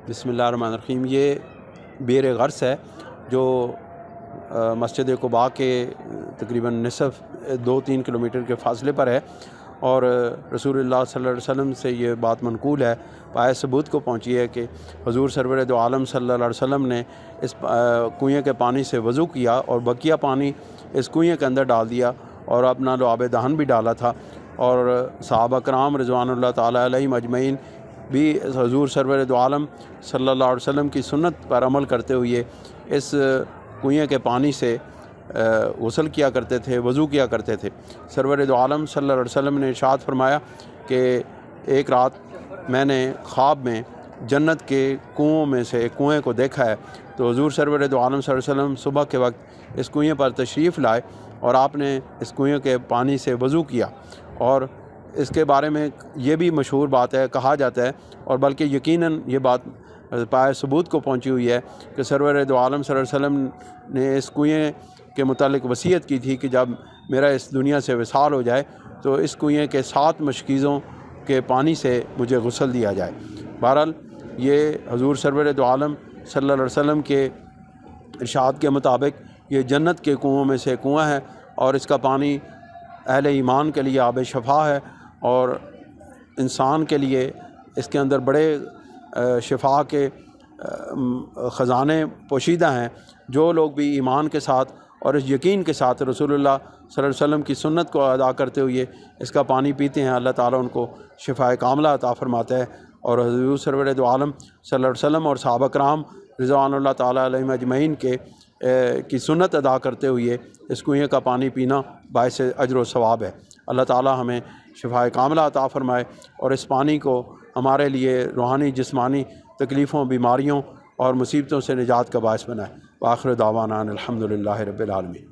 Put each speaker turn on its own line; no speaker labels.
بسم اللہ الرحمن الرحیم۔ یہ بیر غرس ہے جو مسجد قباء کے تقریباً نصف 2-3 کلومیٹر کے فاصلے پر ہے، اور رسول اللہ صلی اللہ علیہ وسلم سے یہ بات منقول ہے، پائے ثبوت کو پہنچی ہے کہ حضور سرور دو عالم صلی اللہ علیہ وسلم نے اس کنویں کے پانی سے وضو کیا اور بقیہ پانی اس کنویں کے اندر ڈال دیا اور اپنا لعاب دہن بھی ڈالا تھا، اور صحابہ کرام رضوان اللہ تعالیٰ علیہم اجمعین بھی حضور سرور دو عالم صلی اللہ علیہ وسلم کی سنت پر عمل کرتے ہوئے اس کنویں کے پانی سے غسل کیا کرتے تھے، وضو کیا کرتے تھے۔ سرور دو عالم صلی اللہ علیہ وسلم نے ارشاد فرمایا کہ ایک رات میں نے خواب میں جنت کے کنووں میں سے ایک کنویں کو دیکھا ہے، تو حضور سرور دو عالم صلی اللہ علیہ وسلم صبح کے وقت اس کنویں پر تشریف لائے اور آپ نے اس کنویں کے پانی سے وضو کیا، اور اس کے بارے میں یہ بھی مشہور بات ہے، کہا جاتا ہے اور بلکہ یقیناً یہ بات پائے ثبوت کو پہنچی ہوئی ہے کہ سرور دو عالم صلی اللہ علیہ وسلم نے اس کنویں کے متعلق وصیت کی تھی کہ جب میرا اس دنیا سے وصال ہو جائے تو اس کنویں کے 7 مشکیزوں کے پانی سے مجھے غسل دیا جائے۔ بہرحال یہ حضور سرور دو عالم صلی اللہ علیہ وسلم کے ارشاد کے مطابق یہ جنت کے کنووں میں سے کنواں ہے، اور اس کا پانی اہل ایمان کے لیے آب شفا ہے، اور انسان کے لیے اس کے اندر بڑے شفا کے خزانے پوشیدہ ہیں۔ جو لوگ بھی ایمان کے ساتھ اور اس یقین کے ساتھ رسول اللہ صلی اللہ علیہ وسلم کی سنت کو ادا کرتے ہوئے اس کا پانی پیتے ہیں، اللہ تعالیٰ ان کو شفاء کاملہ عطا فرماتا ہے، اور حضور سرور دو عالم صلی اللہ علیہ وسلم اور صحابہ کرام رضوان اللہ تعالیٰ علیہم اجمعین کی سنت ادا کرتے ہوئے اس کنویں کا پانی پینا باعث اجر و ثواب ہے۔ اللہ تعالیٰ ہمیں شفاء کاملہ عطا فرمائے اور اس پانی کو ہمارے لیے روحانی جسمانی تکلیفوں، بیماریوں اور مصیبتوں سے نجات کا باعث بنائے۔ وآخر دعوانا الحمد للہ رب العالمین۔